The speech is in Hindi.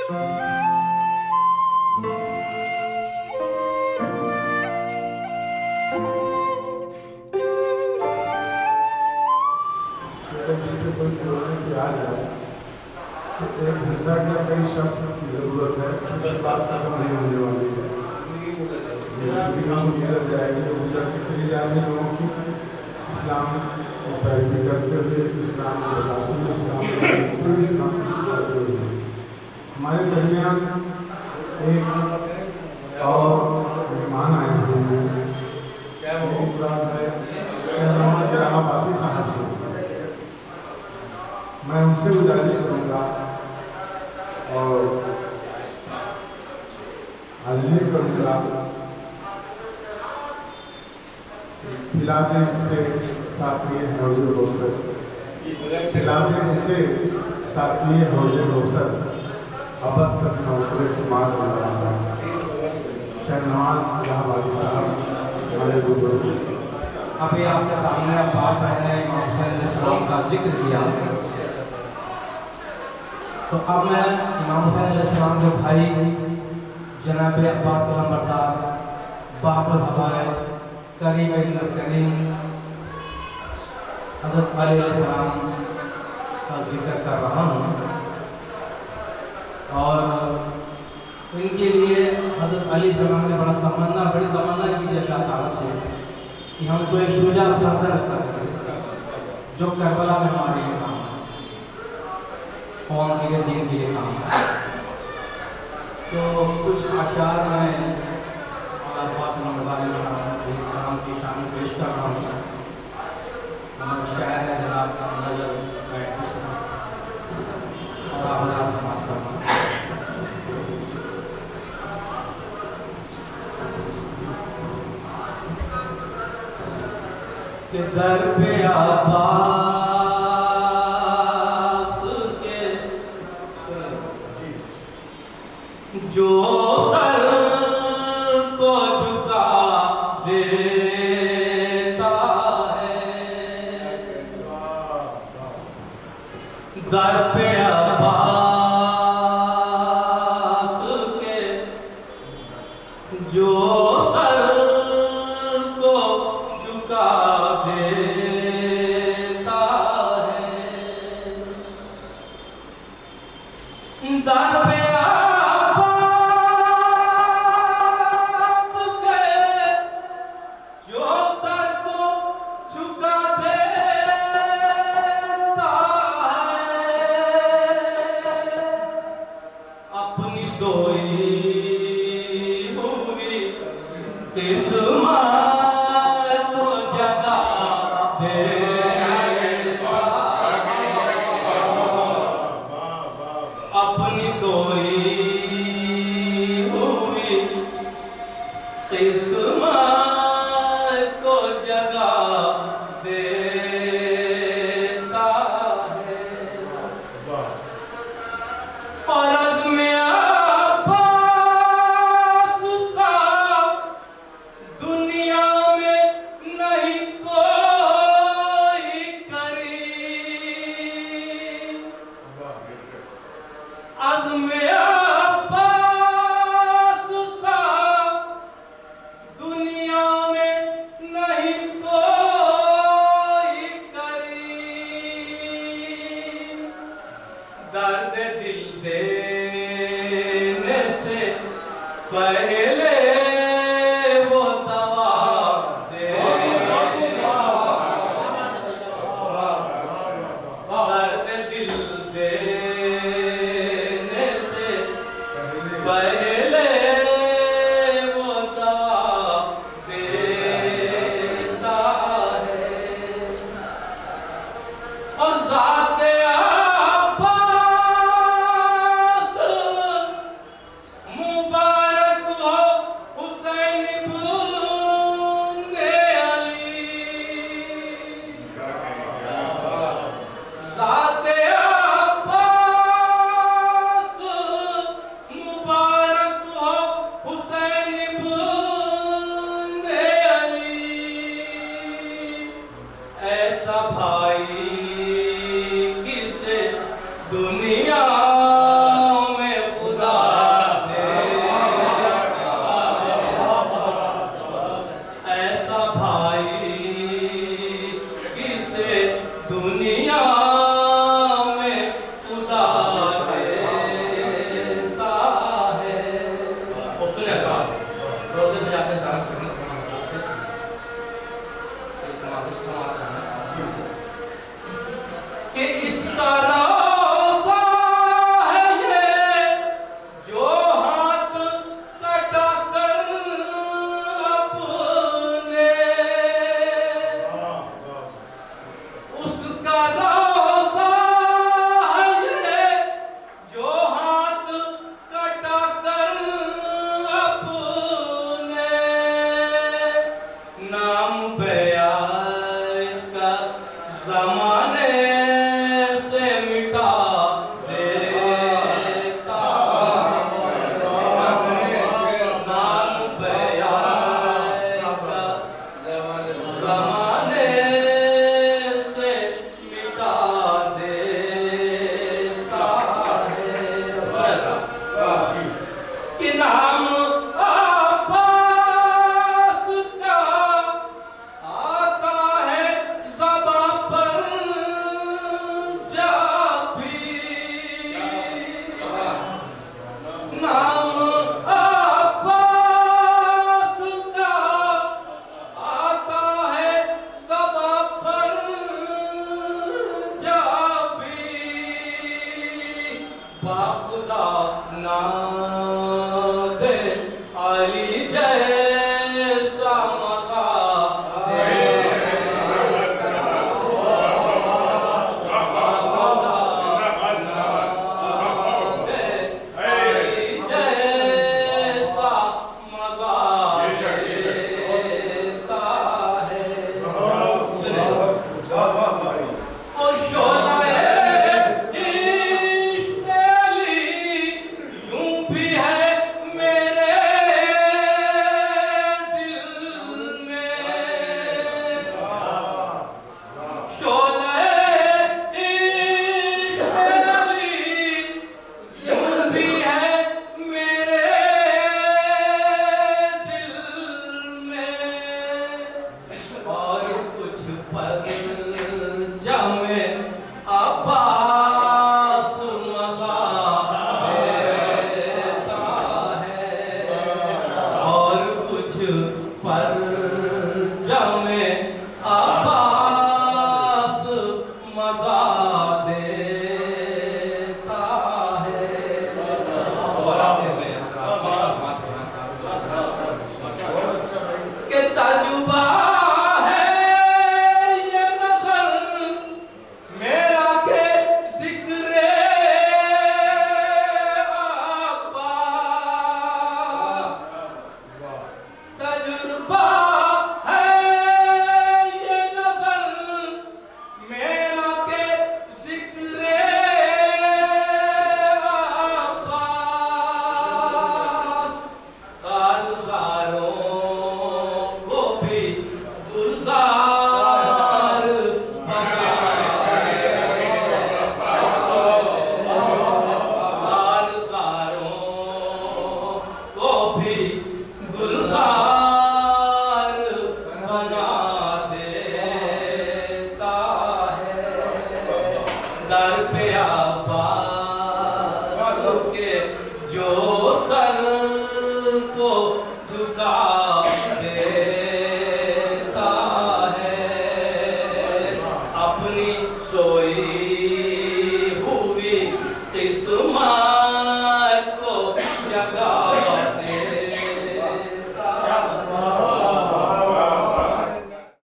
एक घंटा का कई शब्द की जरूरत है, बस बात खत्म नहीं होने वाली है। गुजर जाएगी तो गुजर के चली जाएगी लोगों की। इस्लाम को पैरवी करते हुए इस्लाम को बताते हुए इस्लाम हमारे दरमियान एक और मेहमान आए हुए हैं। मेरी बात है शहनाबादी साहब से, मैं उनसे गुजारिश करूँगा और अर्जी करूँगा खिलाते जिसे साथी हौज़े रोसर, खिलाते जिसे साथी हौज़े रोसर, अब तक नौकरे शुमार हो रहा था। शहनवाज इलाहाबादी साहब हमारे बुजुर्ग। अभी आपके सामने अब्बास भाई ने इमाम हुसैन अलैहिस्सलाम का जिक्र किया, तो अब मैं इमाम हुसैन अलैहिस्सलाम के भाई जनाब अब्बास सलामबरदार बाबुल हवाए करीम इब्न करीम हज़रत अली अलैहिस्सलाम का जिक्र कर रहा हूँ। और इनके लिए हज़रत अली सलाम ने बड़ी तमन्ना की अल्लाह ताला से कि हमको एक शुजा फ़ादर अता करें जो करबला में हमारे लिए काम कौम के लिए दीन के लिए काम। तो कुछ आशार में अब्बास सलाम की शान पेश कर रहा हूँ। हमारा शायर है जनाब नजर और आप समाज करना के दर पे अब्बास के जो सर को झुका देता है, दर पे अब्बास के जो सर को झुका देता है, दर पे मुबारक हो नाम अब्बास का आता है सब पर जब भी बाखुदा ना दे अली जैसा मज़ा दे किस्मत को जगा